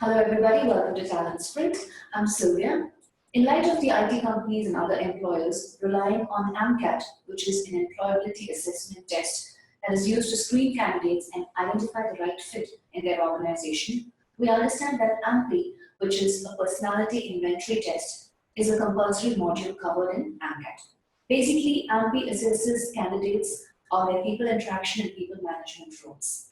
Hello everybody, welcome to Talent Sprint. I'm Sylvia. In light of the IT companies and other employers relying on AMCAT, which is an employability assessment test that is used to screen candidates and identify the right fit in their organization, we understand that AMPI, which is a personality inventory test, is a compulsory module covered in AMCAT. Basically, AMPI assesses candidates on their people interaction and people management roles.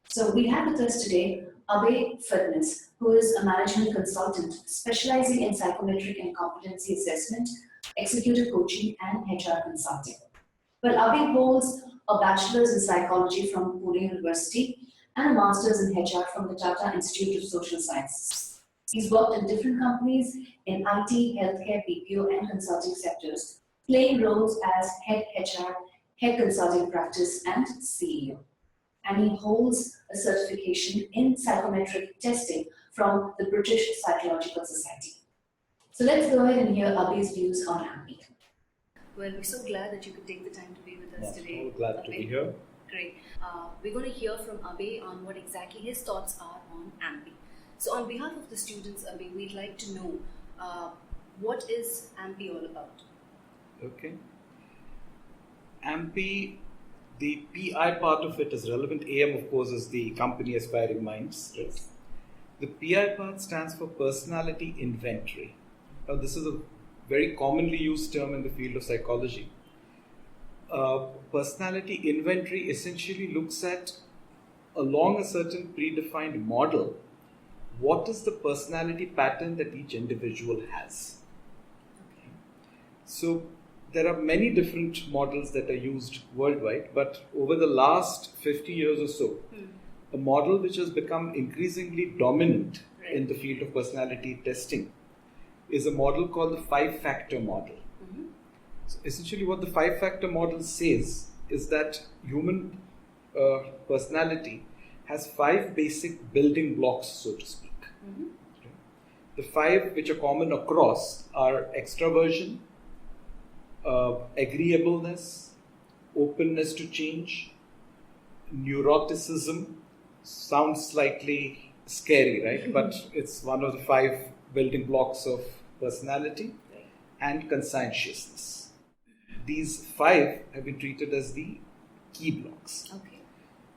So we have with us today Abhay Fitness, who is a management consultant specializing in psychometric and competency assessment, executive coaching, and HR consulting. Well, Abhay holds a bachelor's in psychology from Pune University and a master's in HR from the Tata Institute of Social Sciences. He's worked in different companies in IT, healthcare, BPO, and consulting sectors, playing roles as head HR, head consulting practice, and CEO. And he holds a certification in psychometric testing from the British Psychological Society. So let's go ahead and hear Abhi's views on AMPI. Well, we're so glad that you could take the time to be with us today. So glad to be here. Great. We're going to hear from Abhay on what exactly his thoughts are on AMPI. So on behalf of the students, Abhay, we'd like to know what is AMPI all about? Okay. AMPI, the PI part of it is relevant. AM, of course, is the company aspiring minds. Right? The PI part stands for personality inventory. Now, this is a very commonly used term in the field of psychology. Personality inventory essentially looks at, along a certain predefined model, what is the personality pattern that each individual has. Okay. So, there are many different models that are used worldwide, but over the last 50 years or so, a model which has become increasingly dominant in the field of personality testing is a model called the 5-factor model. So essentially what the 5-factor model says is that human personality has 5 basic building blocks, so to speak. The 5 which are common across are extraversion, agreeableness, openness to change, neuroticism. Sounds slightly scary, right? But it's one of the 5 building blocks of personality, and conscientiousness. These 5 have been treated as the key blocks. Okay.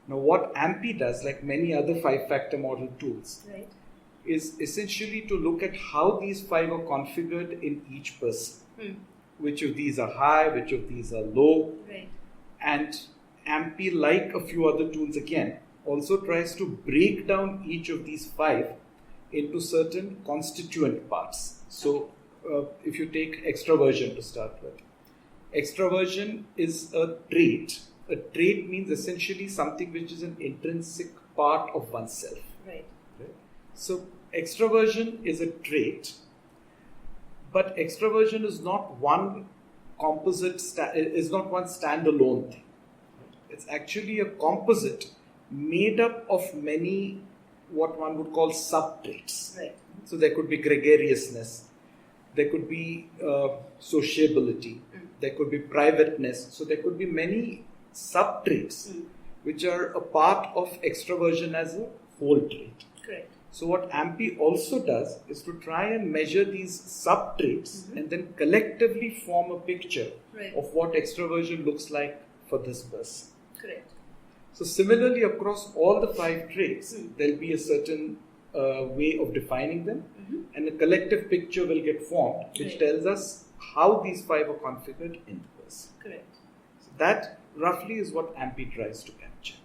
Now, what AMPI does, like many other 5-factor model tools, is essentially to look at how these 5 are configured in each person. Which of these are high, which of these are low. And AMPI, like a few other tools again, also tries to break down each of these 5 into certain constituent parts. So, if you take extraversion to start with, extraversion is a trait. A trait means essentially something which is an intrinsic part of oneself. Right. So, extraversion is a trait. But extraversion is not one composite, is not one standalone thing. It's actually a composite made up of many what one would call sub-traits. So there could be gregariousness, there could be sociability, there could be privateness. So there could be many sub-traits which are a part of extraversion as a whole trait. Correct. So what AMPI also does is to try and measure these sub-traits and then collectively form a picture of what extraversion looks like for this person. Correct. So similarly across all the 5 traits, there'll be a certain way of defining them and a collective picture will get formed which tells us how these 5 are configured in the person. Correct. So that roughly is what AMPI tries to capture.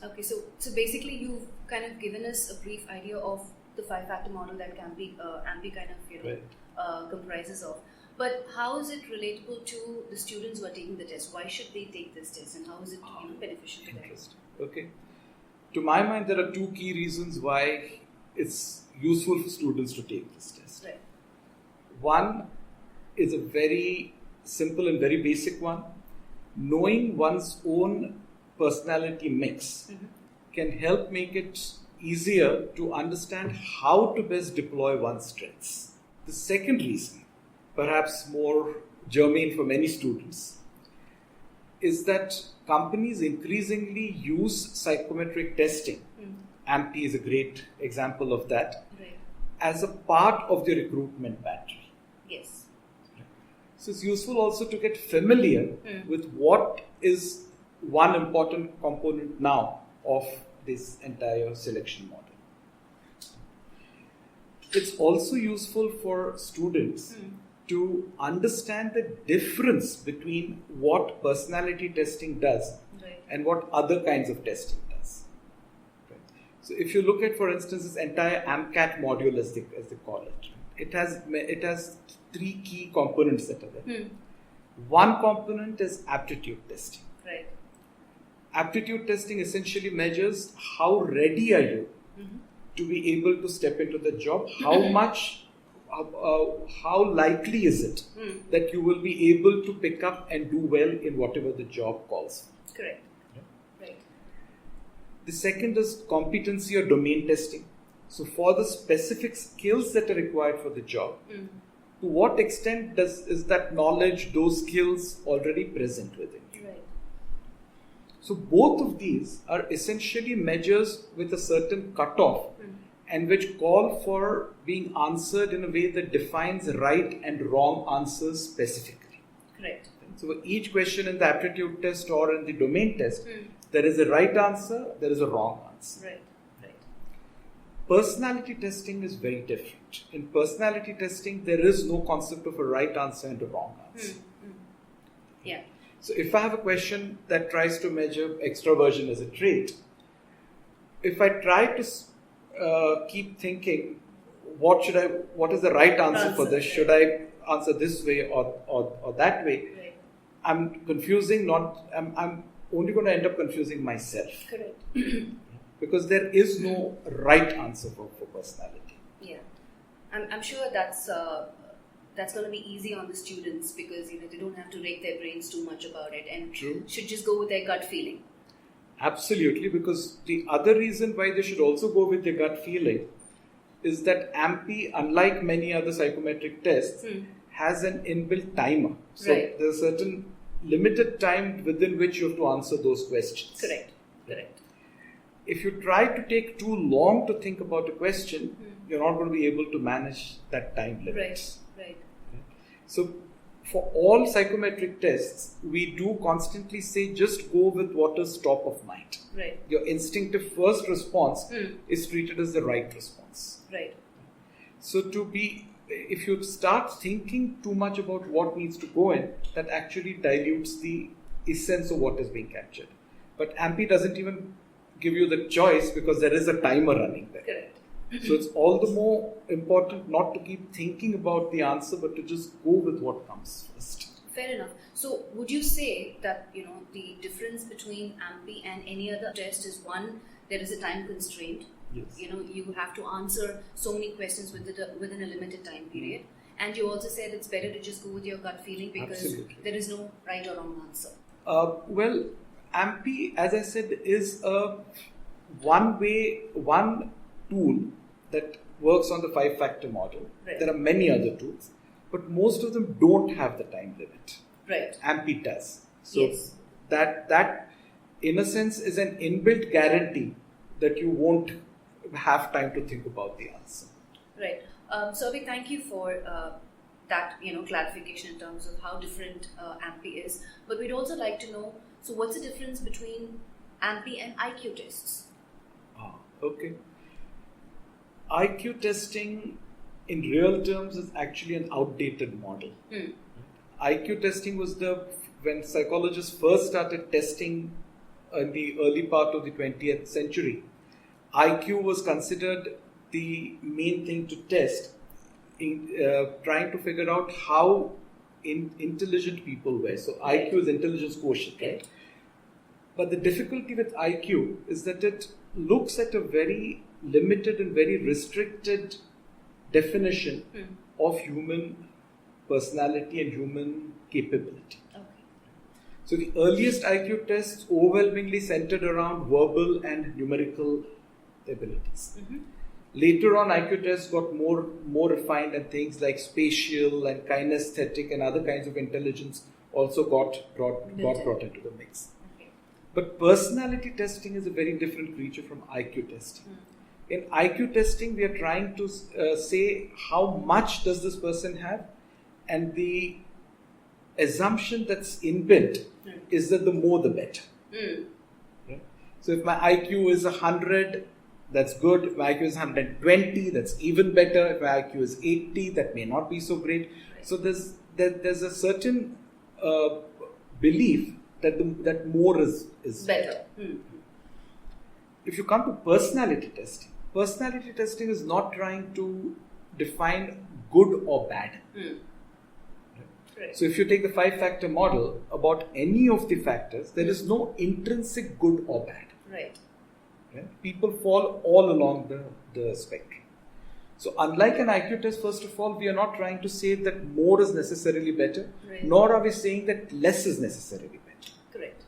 Okay, so basically you've kind of given us a brief idea of the 5-factor model that AMPI kind of comprises of. But how is it relatable to the students who are taking the test? Why should they take this test, and how is it beneficial to them? Okay. To my mind, there are 2 key reasons why it's useful for students to take this test. One is a very simple and very basic one. Knowing one's own personality mix can help make it easier to understand how to best deploy one's strengths. The second reason, perhaps more germane for many students, is that companies increasingly use psychometric testing AMPI is a great example of that, Right. as a part of the recruitment battery. Yes. So it's useful also to get familiar with what is one important component now of this entire selection model. It's also useful for students to understand the difference between what personality testing does Right. and what other kinds of testing does. Right. So if you look at, for instance, this entire AMCAT module, as they call it, it has three key components that are there. One component is aptitude testing. Right. Aptitude testing essentially measures how ready are you to be able to step into the job, how likely is it that you will be able to pick up and do well in whatever the job calls for. Correct. Right. The second is competency or domain testing. So for the specific skills that are required for the job, to what extent is that knowledge, those skills already present within you? Right. So both of these are essentially measures with a certain cutoff and which call for being answered in a way that defines right and wrong answers specifically. Correct. So for each question in the aptitude test or in the domain test, there is a right answer, there is a wrong answer. Right. Right. Personality testing is very different. In personality testing, there is no concept of a right answer and a wrong answer. Yeah. So if I have a question that tries to measure extroversion as a trait, if I try to keep thinking, what is the right answer for this? Should I answer this way or that way? Right. I'm only going to end up confusing myself. Correct. Because there is no right answer for personality. Yeah. I'm sure that's going to be easy on the students because they don't have to rake their brains too much about it and should just go with their gut feeling. Absolutely, because the other reason why they should also go with their gut feeling is that AMPI, unlike many other psychometric tests, has an inbuilt timer. So there's a certain limited time within which you have to answer those questions. Correct. If you try to take too long to think about a question, you're not going to be able to manage that time limit. Right. So for all psychometric tests, we do constantly say just go with what is top of mind. Right. Your instinctive first response is treated as the right response. Right. So if you start thinking too much about what needs to go in, that actually dilutes the essence of what is being captured. But AMPI doesn't even give you the choice because there is a timer running there. Correct. So it's all the more important not to keep thinking about the answer, but to just go with what comes first. Fair enough. So would you say that, the difference between AMPI and any other test is one, there is a time constraint. Yes. You have to answer so many questions within a limited time period. And you also said it's better to just go with your gut feeling because there is no right or wrong answer. Well, AMPI, as I said, is a one tool that works on the 5-factor model. Right. There are many other tools, but most of them don't have the time limit. Right. AMPI does. So that in a sense is an inbuilt guarantee that you won't have time to think about the answer. Right. Surabhi, thank you for that clarification in terms of how different AMPI is. But we'd also like to know, so what's the difference between AMPI and IQ tests? Okay. IQ testing in real terms is actually an outdated model. IQ testing was when psychologists first started testing in the early part of the 20th century. IQ was considered the main thing to test in trying to figure out how intelligent people were. So IQ is intelligence quotient, right? But the difficulty with IQ is that it looks at a very limited and very restricted definition of human personality and human capability. Okay. So the earliest IQ tests overwhelmingly centered around verbal and numerical abilities. Later on, IQ tests got more refined, and things like spatial and kinesthetic and other kinds of intelligence also got brought into the mix. Okay. But personality testing is a very different creature from IQ testing. In IQ testing, we are trying to say how much does this person have, and the assumption that's inbuilt is that the more the better. Right? So if my IQ is 100, that's good. If my IQ is 120, that's even better. If my IQ is 80, that may not be so great. Right. So there's a certain belief that more is better. If you come to personality testing is not trying to define good or bad. Right. So if you take the 5-factor model, about any of the factors, there is no intrinsic good or bad. Right. People fall all along the spectrum. So unlike an IQ test, first of all, we are not trying to say that more is necessarily better, nor are we saying that less is necessarily better. Correct.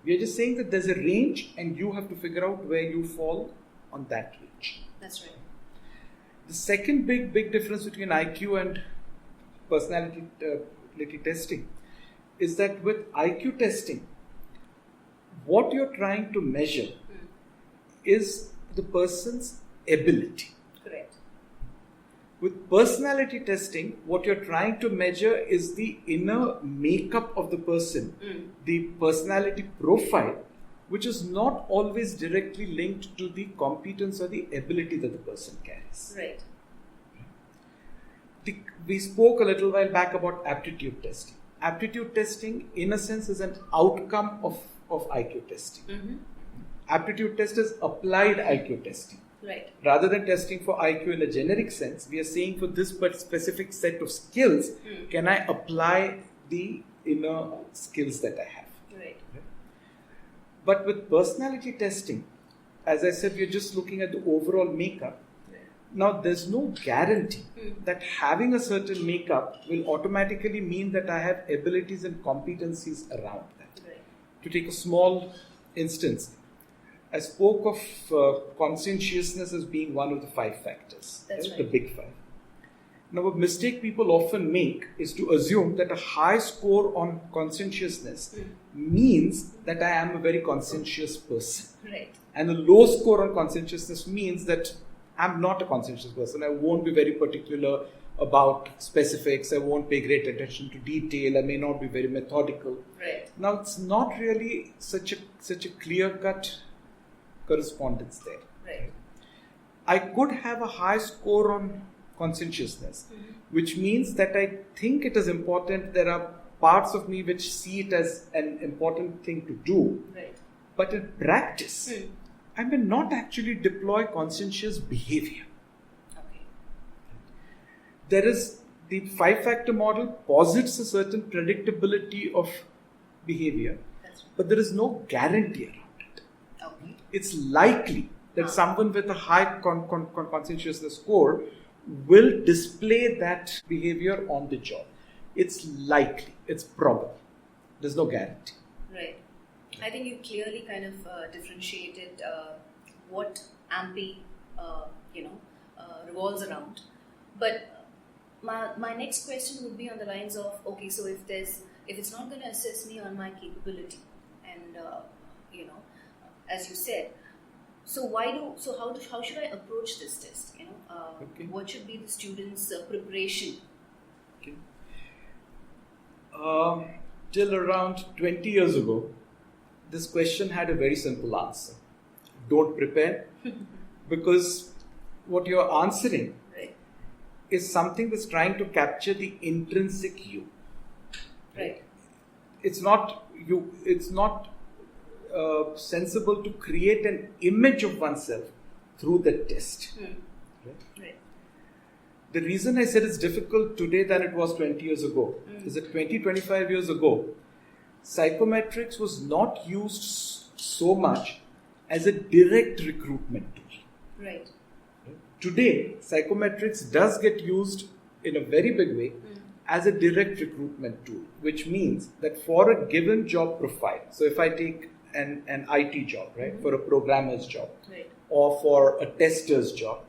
We are just saying that there's a range and you have to figure out where you fall on that range. That's right. The second big difference between IQ and personality testing is that with IQ testing, what you're trying to measure is the person's ability. Correct. With personality testing, what you're trying to measure is the inner makeup of the person, the personality profile, which is not always directly linked to the competence or the ability that the person carries. Right. We spoke a little while back about aptitude testing. Aptitude testing, in a sense, is an outcome of IQ testing. Aptitude test is applied IQ testing. Right. Rather than testing for IQ in a generic sense, we are saying for this specific set of skills, can I apply the inner skills that I have? Right. But with personality testing, as I said, we are just looking at the overall makeup. Now, there's no guarantee that having a certain makeup will automatically mean that I have abilities and competencies around that. Right. To take a small instance, I spoke of conscientiousness as being one of the 5 factors, right? The big 5. Now, a mistake people often make is to assume that a high score on conscientiousness means that I am a very conscientious person. Right. And a low score on conscientiousness means that I'm not a conscientious person. I won't be very particular about specifics. I won't pay great attention to detail. I may not be very methodical. Right. Now, it's not really such a clear-cut correspondence there. Right. I could have a high score on conscientiousness, which means that I think it is important. There are parts of me which see it as an important thing to do. Right. But in practice, I may not actually deploy conscientious behavior. Okay. There is the 5-factor model posits a certain predictability of behavior, but there is no guarantee around it. Okay. It's likely that someone with a high conscientiousness score will display that behavior on the job. It's likely, it's probable. There's no guarantee. Right. I think you clearly kind of differentiated what AMPI, revolves around. But my next question would be on the lines of, okay, so if it's not going to assess me on my capability, and as you said, so how should I approach this test? Okay. What should be the student's preparation? Okay. Till around 20 years ago, this question had a very simple answer. Don't prepare, because what you're answering is something that's trying to capture the intrinsic you. Right. It's not you. It's not sensible to create an image of oneself through the test. Right. The reason I said it's difficult today than it was 20 years ago is that 25 years ago, psychometrics was not used so much as a direct recruitment tool. Right. Today, psychometrics does get used in a very big way as a direct recruitment tool, which means that for a given job profile, so if I take an IT job, right, for a programmer's job, or for a tester's job,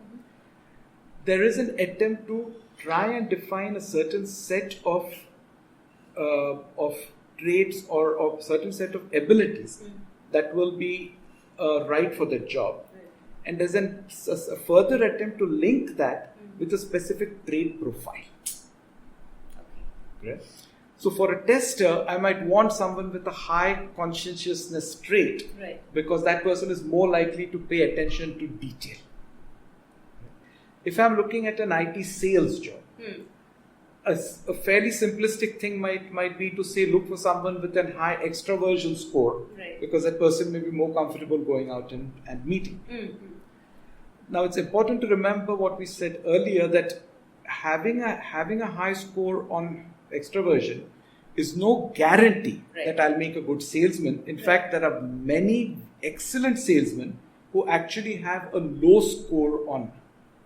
there is an attempt to try and define a certain set of traits or a certain set of abilities that will be right for the job. And there's a further attempt to link that with a specific trait profile. Right? So for a tester, I might want someone with a high conscientiousness trait, because that person is more likely to pay attention to detail. If I'm looking at an IT sales job, a fairly simplistic thing might be to say, look for someone with a high extraversion score, because that person may be more comfortable going out and meeting. Now, it's important to remember what we said earlier, that having a high score on extraversion is no guarantee that I'll make a good salesman. In fact, there are many excellent salesmen who actually have a low score on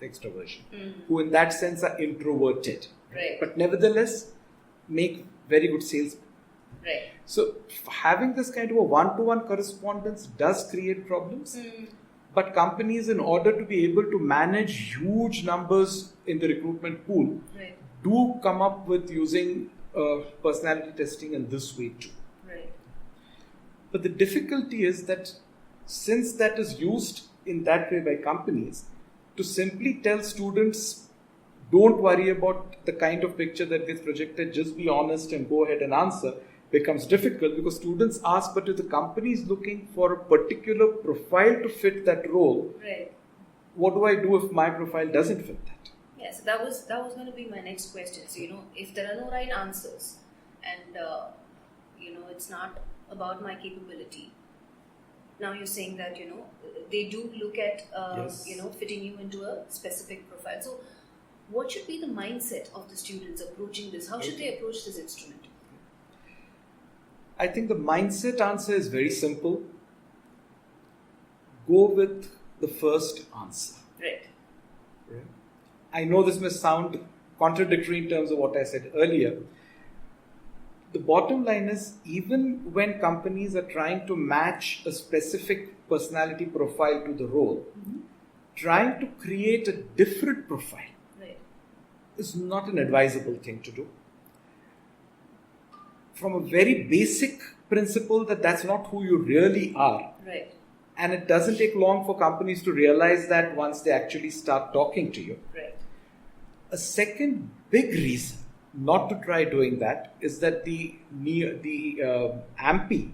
extraversion, who in that sense are introverted, but nevertheless make very good salesmen. So having this kind of a one-to-one correspondence does create problems, but companies, in order to be able to manage huge numbers in the recruitment pool, do come up with using personality testing in this way too. But the difficulty is that since that is used in that way by companies, to simply tell students, don't worry about the kind of picture that gets projected, just be honest and go ahead and answer, becomes difficult, because students ask, but if the company is looking for a particular profile to fit that role, what do I do if my profile doesn't fit that? Yes, that was going to be my next question. So, if there are no right answers, and it's not about my capability. Now you're saying that they do look at fitting you into a specific profile. So, what should be the mindset of the students approaching this? How should they approach this instrument? I think the mindset answer is very simple. Go with the first answer. Right. I know this may sound contradictory in terms of what I said earlier. The bottom line is, even when companies are trying to match a specific personality profile to the role, trying to create a different profile is not an advisable thing to do. From a very basic principle that that's not who you really are. And it doesn't take long for companies to realize that once they actually start talking to you. A second big reason not to try doing that is that the AMPI,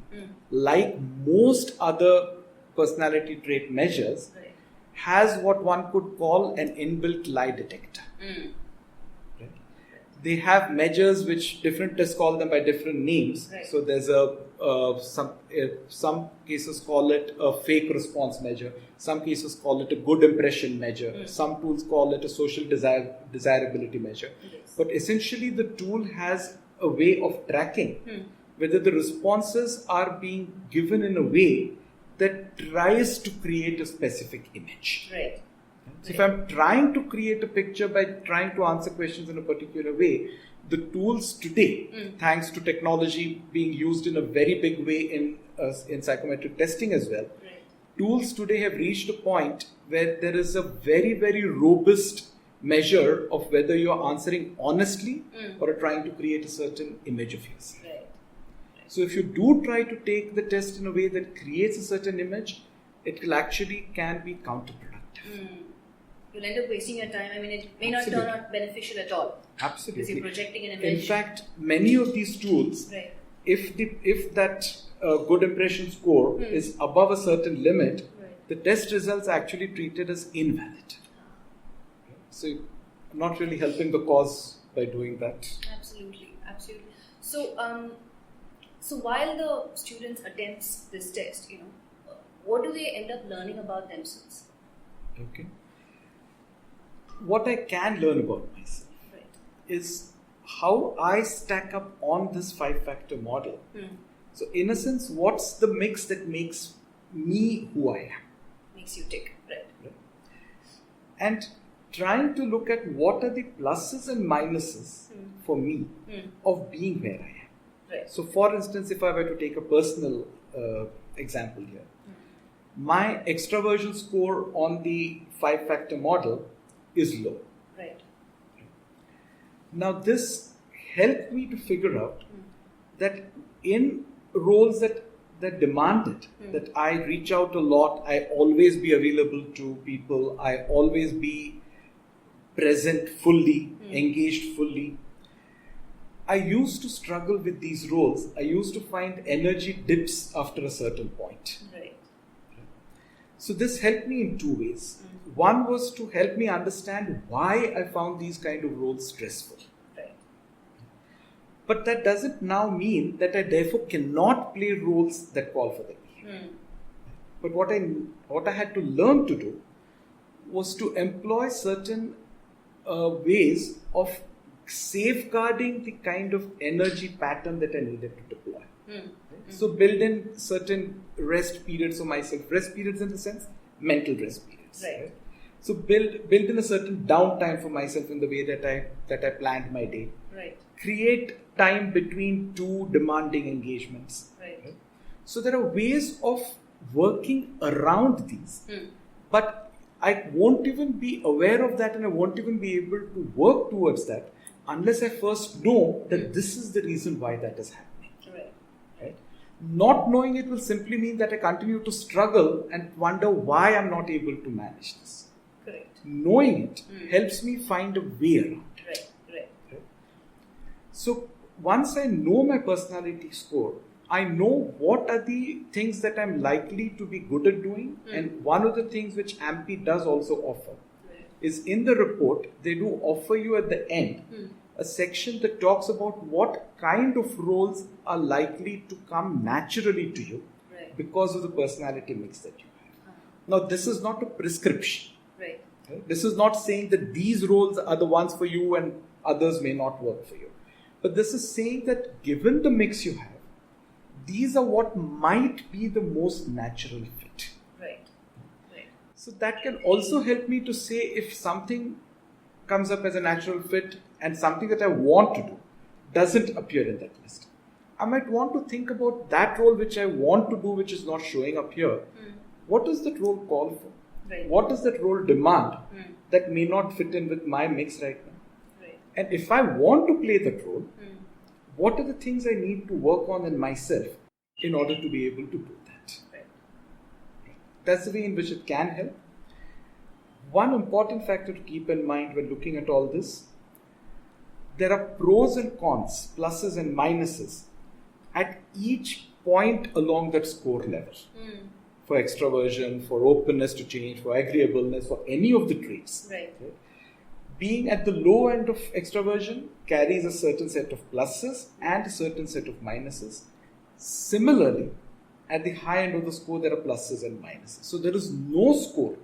like most other personality trait measures, has what one could call an inbuilt lie detector. They have measures which different tests call them by different names. So there's some cases call it a fake response measure. Some cases call it a good impression measure. Some tools call it a social desirability measure. But essentially the tool has a way of tracking whether the responses are being given in a way that tries to create a specific image. So if I'm trying to create a picture by trying to answer questions in a particular way, the tools today, thanks to technology being used in a very big way in psychometric testing as well, tools today have reached a point where there is a very, very robust measure of whether you're answering honestly or trying to create a certain image of yourself. So if you do try to take the test in a way that creates a certain image, it will actually can be counterproductive. You'll end up wasting your time. I mean, it may not turn out beneficial at all. Absolutely. Because you're projecting an image. In fact, many of these tools, if that good impression score is above a certain limit, the test results are actually treated as invalid. So you're not really helping the cause by doing that. Absolutely. So, so while the students attempts this test, what do they end up learning about themselves? Okay. What I can learn about myself is how I stack up on this 5-factor model. So in a sense, what's the mix that makes me who I am? Makes you tick, right? And trying to look at what are the pluses and minuses for me of being where I am. So for instance, if I were to take a personal example here, my extraversion score on the 5-factor model is low. Now this helped me to figure out that in roles that that demand it, that I reach out a lot, I always be available to people, I always be present fully, engaged fully. I used to struggle with these roles. I used to find energy dips after a certain point. Right. So this helped me in two ways. One was to help me understand why I found these kind of roles stressful. Right. But that doesn't now mean that I therefore cannot play roles that call for them. But what I had to learn to do was to employ certain ways of safeguarding the kind of energy pattern that I needed to deploy. So build in certain rest periods for myself. Rest periods in the sense, mental rest periods. Right. So build in a certain downtime for myself in the way that I planned my day. Right. Create time between two demanding engagements. Right. So there are ways of working around these, but I won't even be aware of that, and I won't even be able to work towards that unless I first know that this is the reason why that is happening. Right? Not knowing it will simply mean that I continue to struggle and wonder why I'm not able to manage this. Correct. Knowing it helps me find a way around it. Right. So once I know my personality score, I know what are the things that I'm likely to be good at doing, and one of the things which AMPI does also offer is in the report, they do offer you at the end a section that talks about what kind of roles are likely to come naturally to you because of the personality mix that you have. Now, this is not a prescription. Right. This is not saying that these roles are the ones for you and others may not work for you. But this is saying that given the mix you have, these are what might be the most natural fit. Right. So that can also help me to say if something comes up as a natural fit and something that I want to do doesn't appear in that list. I might want to think about that role which I want to do, which is not showing up here. What does that role call for? Right. What does that role demand that may not fit in with my mix right now? Right. And if I want to play that role, what are the things I need to work on in myself in order to be able to do that? Right. That's the way in which it can help. One important factor to keep in mind when looking at all this, there are pros and cons, pluses and minuses at each point along that score level. For extraversion, for openness to change, for agreeableness, for any of the traits. Right. Being at the low end of extraversion carries a certain set of pluses and a certain set of minuses. Similarly, at the high end of the score, there are pluses and minuses. So there is no score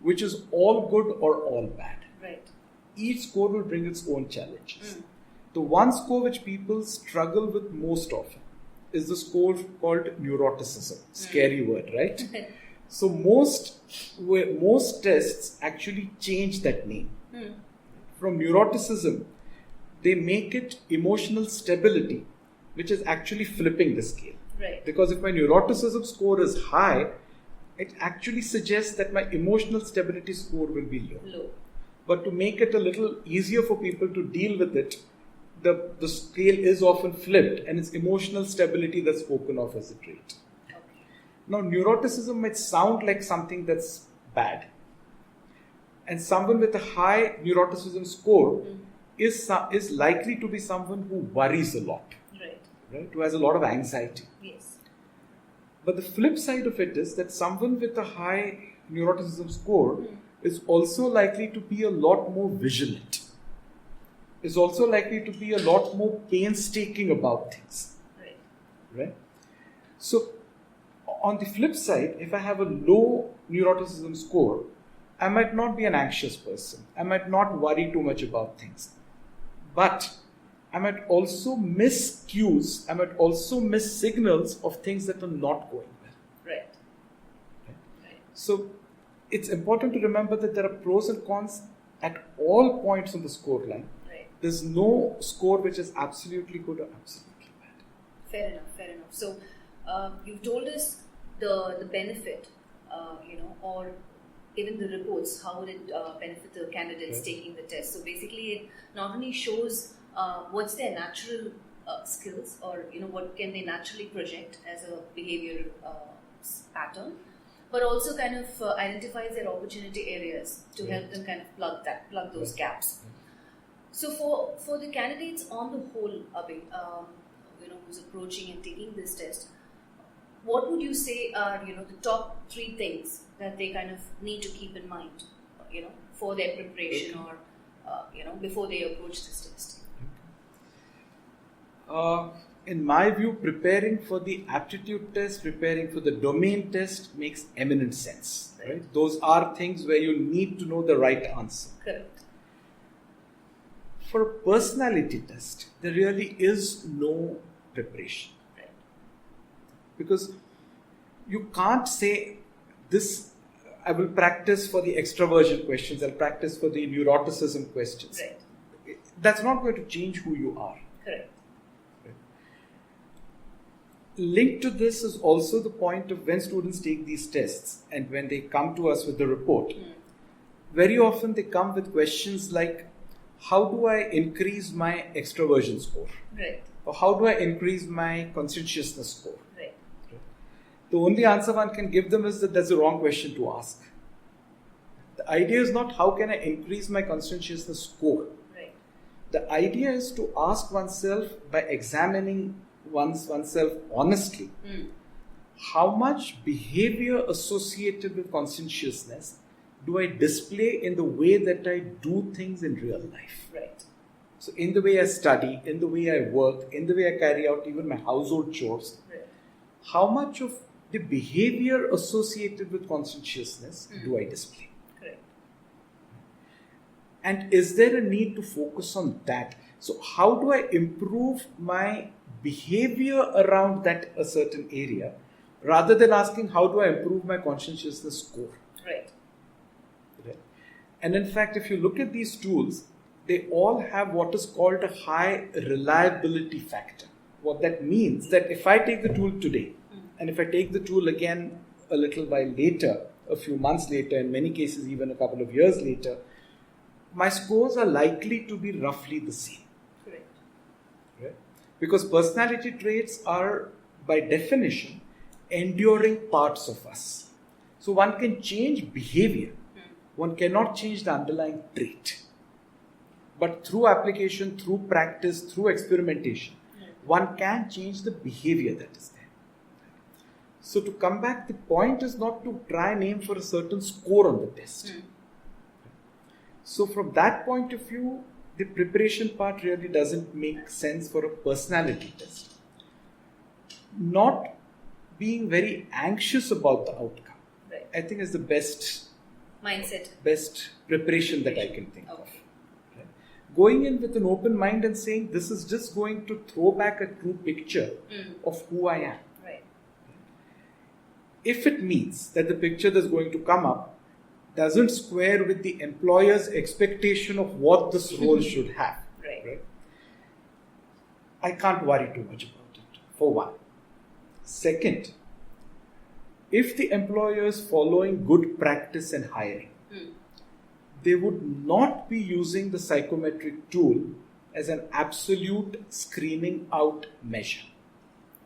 which is all good or all bad. Right. Each score will bring its own challenges. The one score which people struggle with most often is the score called neuroticism. Scary word, right? So most tests actually change that name. From neuroticism, they make it emotional stability, which is actually flipping the scale. Right. Because if my neuroticism score is high, it actually suggests that my emotional stability score will be low. But to make it a little easier for people to deal with it, the scale is often flipped and it's emotional stability that's spoken of as a trait. Okay. Now, neuroticism might sound like something that's bad. And someone with a high neuroticism score is likely to be someone who worries a lot. Right? Who has a lot of anxiety. Yes. But the flip side of it is that someone with a high neuroticism score is also likely to be a lot more vigilant. Is also likely to be a lot more painstaking about things. Right? So, on the flip side, if I have a low neuroticism score, I might not be an anxious person. I might not worry too much about things. But I might also miss cues. I might also miss signals of things that are not going well. Right. So, it's important to remember that there are pros and cons at all points on the score line. There's no score which is absolutely good or absolutely bad. Fair enough. So, you've told us the benefit, or even the reports, how would it benefit the candidates taking the test. So basically, it not only shows what's their natural skills, or what can they naturally project as a behavior pattern, but also kind of identifies their opportunity areas to help them kind of plug those gaps. So for the candidates on the whole, Abhi, who's approaching and taking this test, what would you say are the top 3 things that they kind of need to keep in mind, for their preparation or before they approach this test? In my view, preparing for the aptitude test, preparing for the domain test makes eminent sense. Right? Those are things where you need to know the right answer. Correct. For a personality test, there really is no preparation. Right. Because you can't say this, I will practice for the extraversion questions, I'll practice for the neuroticism questions. Right. That's not going to change who you are. Correct. Linked to this is also the point of when students take these tests and when they come to us with the report. Very often they come with questions like, how do I increase my extraversion score? Right. Or how do I increase my conscientiousness score? Right. The only answer one can give them is that that's the wrong question to ask. The idea is not how can I increase my conscientiousness score. Right. The idea is to ask oneself by examining oneself honestly, how much behavior associated with conscientiousness do I display in the way that I do things in real life? Right. So in the way I study, in the way I work, in the way I carry out even my household chores, how much of the behavior associated with conscientiousness do I display? Correct. And is there a need to focus on that? So how do I improve my behavior around that a certain area, rather than asking how do I improve my conscientiousness score? Right. And in fact, if you look at these tools, they all have what is called a high reliability factor. What that means that if I take the tool today, and if I take the tool again a little while later, a few months later, in many cases even a couple of years later, my scores are likely to be roughly the same. Correct. Right? Because personality traits are, by definition, enduring parts of us. So one can change behavior. One cannot change the underlying trait. But through application, through practice, through experimentation, one can change the behavior that is there. So to come back, the point is not to try and aim for a certain score on the test. So from that point of view, the preparation part really doesn't make sense for a personality test. Not being very anxious about the outcome, Right. I think is the best preparation that I can think of. Right? Going in with an open mind and saying this is just going to throw back a true picture of who I am. Right. If it means that the picture that's going to come up doesn't square with the employer's expectation of what this role should have, Right. I can't worry too much about it, for one. Second, if the employer is following good practice in hiring, they would not be using the psychometric tool as an absolute screening out measure.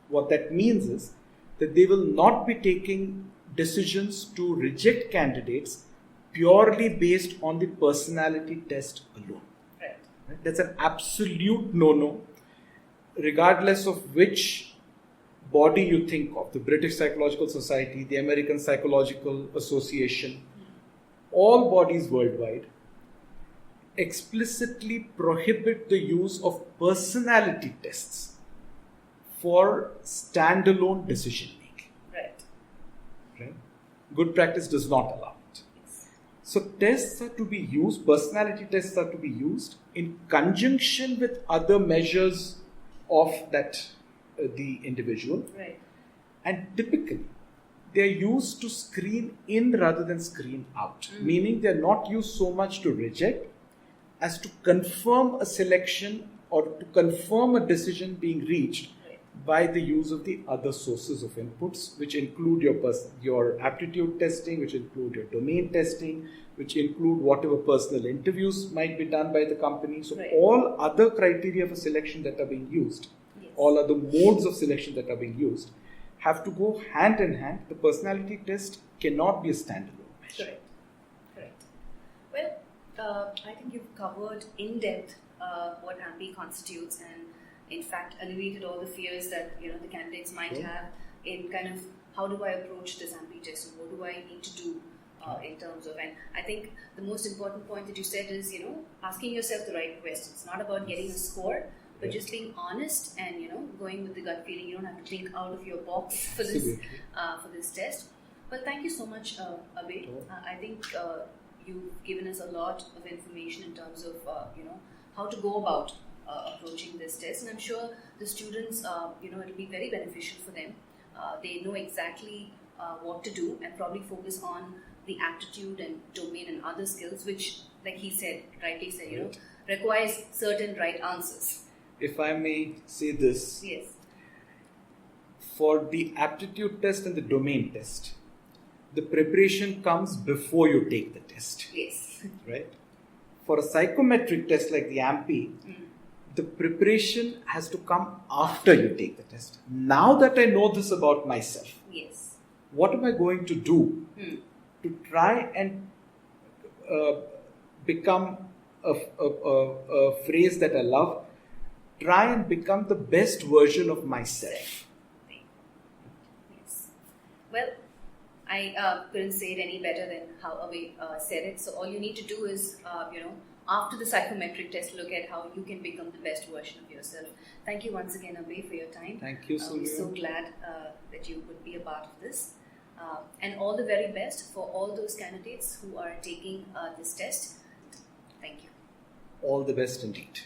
What that means is that they will not be taking decisions to reject candidates purely based on the personality test alone. Right. That's an absolute no-no, regardless of which body you think of, the British Psychological Society, the American Psychological Association, all bodies worldwide explicitly prohibit the use of personality tests for standalone decision making. Right. Good practice does not allow it. So tests are to be used, personality tests are to be used in conjunction with other measures of that the individual. Right. And typically, they are used to screen in rather than screen out. Meaning they are not used so much to reject as to confirm a selection or to confirm a decision being reached by the use of the other sources of inputs, which include your aptitude testing, which include your domain testing, which include whatever personal interviews might be done by the company. So all other criteria for selection that are being used all other modes of selection that are being used have to go hand in hand. The personality test cannot be a standalone measure. Correct. Well, I think you've covered in depth what AMPI constitutes, and in fact alleviated all the fears that the candidates might have in kind of how do I approach this AMPI test, and what do I need to do in terms of. And I think the most important point that you said is asking yourself the right questions. Not about getting a score, but just being honest and going with the gut feeling. You don't have to think out of your box for this test. Well, thank you so much, Abhay. I think you've given us a lot of information in terms of how to go about approaching this test, and I'm sure the students it'll be very beneficial for them. They know exactly what to do and probably focus on the aptitude and domain and other skills, which, like he said, rightly said, requires certain right answers. If I may say this, yes, for the aptitude test and the domain test, the preparation comes before you take the test. Yes. Right? For a psychometric test like the AMPI, the preparation has to come after you take the test. Now that I know this about myself, yes, what am I going to do to try and become a phrase that I love? Try and become the best version of myself. Yes. Well, I couldn't say it any better than how Abhay said it. So all you need to do is, after the psychometric test, look at how you can become the best version of yourself. Thank you once again, Abhay, for your time. Thank you, Sylvia. We're so glad that you would be a part of this. And all the very best for all those candidates who are taking this test. Thank you. All the best indeed.